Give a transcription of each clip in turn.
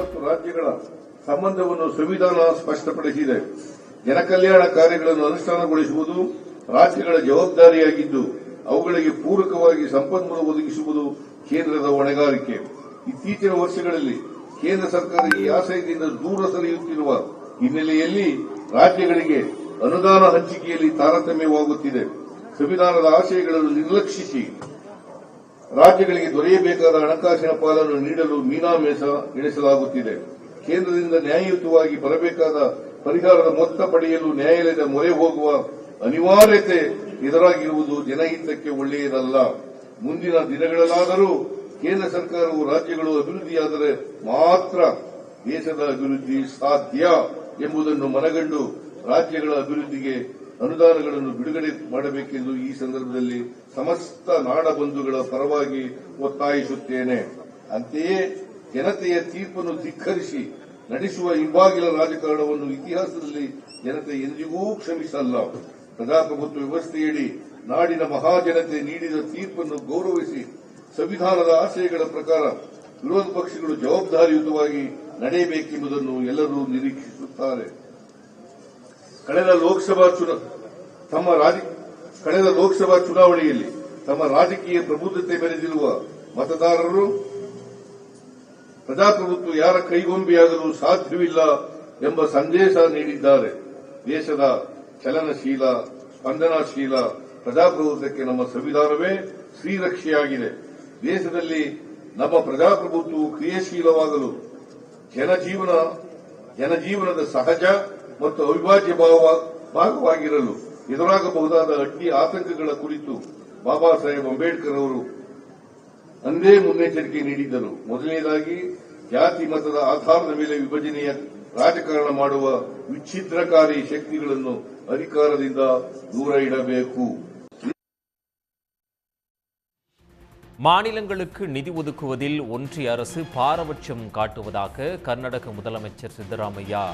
ಮತ್ತು ರಾಜ್ಯಗಳ ಸಂಬಂಧವನ್ನು ಸಂವಿಧಾನ ಸ್ಪಷ್ಟಪಡಿಸಿದೆ. ಜನಕಲ್ಯಾಣ ಕಾರ್ಯಗಳನ್ನು ಅನುಷ್ಠಾನಗೊಳಿಸುವುದು ರಾಜ್ಯಗಳ ಜವಾಬ್ದಾರಿಯಾಗಿದ್ದು ಅವುಗಳಿಗೆ ಪೂರಕವಾಗಿ ಸಂಪನ್ಮೂಲ ಒದಗಿಸುವುದು ಕೇಂದ್ರದ ಹೊಣೆಗಾರಿಕೆ. ಇತ್ತೀಚಿನ ವರ್ಷಗಳಲ್ಲಿ ಕೇಂದ್ರ ಸರ್ಕಾರ ಈ ಆಶಯದಿಂದ ದೂರ ಸರಿಯುತ್ತಿರುವ ಹಿನ್ನೆಲೆಯಲ್ಲಿ ರಾಜ್ಯಗಳಿಗೆ ಅನುದಾನ ಹಂಚಿಕೆಯಲ್ಲಿ ತಾರತಮ್ಯವಾಗುತ್ತಿದೆ. ಸಂವಿಧಾನದ ಆಶಯಗಳನ್ನು ನಿರ್ಲಕ್ಷಿಸಿ ರಾಜ್ಯಗಳಿಗೆ ದೊರೆಯಬೇಕಾದ ಹಣಕಾಸಿನ ಪಾಲನ್ನು ನೀಡಲು ಮೀನಾಮೇಷ ಎಣಿಸಲಾಗುತ್ತಿದೆ. ಕೇಂದ್ರದಿಂದ ನ್ಯಾಯಯುತವಾಗಿ ಬರಬೇಕಾದ ಪರಿಹಾರದ ಮೊತ್ತ ಪಡೆಯಲು ನ್ಯಾಯಾಲಯದ ಮೊರೆ ಹೋಗುವ ಅನಿವಾರ್ಯತೆ ಎದುರಾಗಿರುವುದು ಜನಹಿತಕ್ಕೆ ಒಳ್ಳೆಯದಲ್ಲ. ಮುಂದಿನ ದಿನಗಳಲ್ಲಾದರೂ ಕೇಂದ್ರ ಸರ್ಕಾರವು ರಾಜ್ಯಗಳು ಅಭಿವೃದ್ಧಿಯಾದರೆ ಮಾತ್ರ ದೇಶದ ಅಭಿವೃದ್ಧಿ ಸಾಧ್ಯ ಎಂಬುದನ್ನು ಮನಗಂಡು ರಾಜ್ಯಗಳ ಅಭಿವೃದ್ಧಿಗೆ ಅನುದಾನಗಳನ್ನು ಬಿಡುಗಡೆ ಮಾಡಬೇಕೆಂದು ಈ ಸಂದರ್ಭದಲ್ಲಿ ಸಮಸ್ತ ನಾಡಬಂಧುಗಳ ಪರವಾಗಿ ಒತ್ತಾಯಿಸುತ್ತೇನೆ. ಅಂತೆಯೇ ಜನತೆಯ ತೀರ್ಪನ್ನು ಧಿಕ್ಕರಿಸಿ ನಡೆಸುವ ಇಬ್ಬಾಗಿಲ ರಾಜಕಾರಣವನ್ನು ಇತಿಹಾಸದಲ್ಲಿ ಜನತೆ ಎಂದಿಗೂ ಕ್ಷಮಿಸಲ್ಲ. ಪ್ರಜಾಪ್ರಭುತ್ವ ವ್ಯವಸ್ಥೆಯಡಿ ನಾಡಿನ ಮಹಾಜನತೆ ನೀಡಿದ ತೀರ್ಪನ್ನು ಗೌರವಿಸಿ ಸಂವಿಧಾನದ ಆಶಯಗಳ ಪ್ರಕಾರ ವಿರೋಧ ಪಕ್ಷಗಳು ಜವಾಬ್ದಾರಿಯುತವಾಗಿ ನಡೆಯಬೇಕೆಂಬುದನ್ನು ಎಲ್ಲರೂ ನಿರೀಕ್ಷಿಸುತ್ತಾರೆ. ಕಳೆದ ಲೋಕಸಭಾ ಚುನಾವಣೆಯಲ್ಲಿ ತಮ್ಮ ರಾಜಕೀಯ ಪ್ರಬುದ್ಧತೆ ಮೆರೆದಿರುವ ಮತದಾರರು ಪ್ರಜಾಪ್ರಭುತ್ವ ಯಾರ ಕೈಗೊಂಬೆಯಾಗಲು ಸಾಧ್ಯವಿಲ್ಲ ಎಂಬ ಸಂದೇಶ ನೀಡಿದ್ದಾರೆ. ದೇಶದ ಚಲನಶೀಲ ಸ್ಪಂದನಾಶೀಲ ಪ್ರಜಾಪ್ರಭುತ್ವಕ್ಕೆ ನಮ್ಮ ಸಂವಿಧಾನವೇ ಶ್ರೀರಕ್ಷೆಯಾಗಿದೆ. ದೇಶದಲ್ಲಿ ನಮ್ಮ ಪ್ರಜಾಪ್ರಭುತ್ವವು ಕ್ರಿಯಾಶೀಲವಾಗಲು ಜನಜೀವನದ ಸಹಜ ಮತ್ತು ಅವಿಭಾಜ್ಯ ಭಾಗವಾಗಿರಲು ಎದುರಾಗಬಹುದಾದ ಅಡ್ಡಿ ಆತಂಕಗಳ ಕುರಿತು ಬಾಬಾ ಸಾಹೇಬ್ ಅಂಬೇಡ್ಕರ್ ಅವರು ಅಂದೇ ಮುನ್ನೆಚ್ಚರಿಕೆ ನೀಡಿದ್ದರು. ಮೊದಲನೇದಾಗಿ ಜಾತಿ ಮತದ ಆಧಾರದ ಮೇಲೆ ವಿಭಜನೆಯ ರಾಜಕಾರಣ ಮಾಡುವ ವಿಚ್ಛಿದ್ರಕಾರಿ ಶಕ್ತಿಗಳನ್ನು ಅಧಿಕಾರದಿಂದ ದೂರ ಇಡಬೇಕು. மாநிலங்களுக்கு நிதி ஒதுக்குவதில் ஒன்றிய அரசு பாரபட்சம் காட்டுவதாக கர்நாடக முதலமைச்சர் சித்தராமையா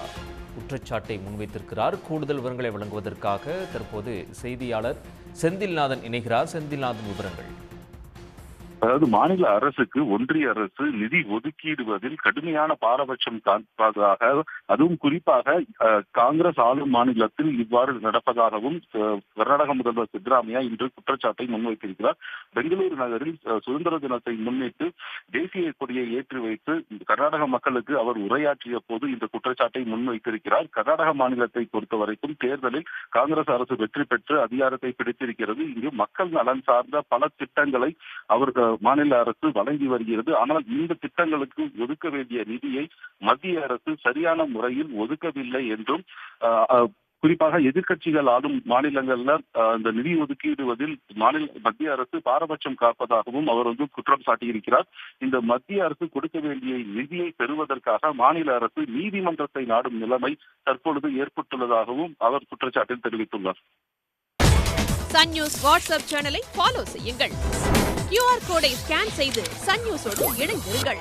குற்றச்சாட்டை முன்வைத்திருக்கிறார். கூடுதல் விவரங்களை வழங்குவதற்காக தற்போது செய்தியாளர் செந்தில்நாதன் இணைகிறார். செந்தில்நாதன், விவரங்கள். அதாவது மாநில அரசுக்கு ஒன்றிய அரசு நிதி ஒதுக்கிடுவதில் கடுமையான பாரபட்சம் காண்பதாக, அதுவும் குறிப்பாக காங்கிரஸ் ஆளும் மாநிலத்தில் இவ்வாறு நடப்பதாகவும் கர்நாடக முதல்வர் சித்தராமையா இன்று குற்றச்சாட்டை முன்வைத்திருக்கிறார். பெங்களூரு நகரில் சுதந்திர தினத்தை முன்னிட்டு தேசிய கொடியை ஏற்றி வைத்து கர்நாடக மக்களுக்கு அவர் உரையாற்றிய போது இந்த குற்றச்சாட்டை முன்வைத்திருக்கிறார். கர்நாடக மாநிலத்தை பொறுத்தவரைக்கும் தேர்தலில் காங்கிரஸ் அரசு வெற்றி பெற்று அதிகாரத்தை பிடித்திருக்கிறது. இங்கு மக்கள் நலன் சார்ந்த பல திட்டங்களை அவர்கள் மாநில அரசு வழங்கி வருகிறது. ஆனால் இந்த திட்டங்களுக்கு ஒதுக்க வேண்டிய நிதியை மத்திய அரசு சரியான முறையில் ஒதுக்கவில்லை என்றும், குறிப்பாக எதிர்க்கட்சிகள் ஆளும் மாநிலங்கள்ல இந்த நிதி ஒதுக்கீடுவதில் மத்திய அரசு பாரபட்சம் காப்பதாகவும் அவர் குற்றம் சாட்டியிருக்கிறார். இந்த மத்திய அரசு கொடுக்க வேண்டிய நிதியை பெறுவதற்காக மாநில அரசு நீதிமன்றத்தை நாடும் நிலைமை தற்பொழுது ஏற்பட்டுள்ளதாகவும் அவர் குற்றச்சாட்டில் தெரிவித்துள்ளார். சன் நியூஸ் வாட்ஸ்அப் சேனலை ஃபாலோ செய்யுங்கள். QR கோடை ஸ்கேன் செய்து சன் நியூஸோடு இணைந்திருங்கள்.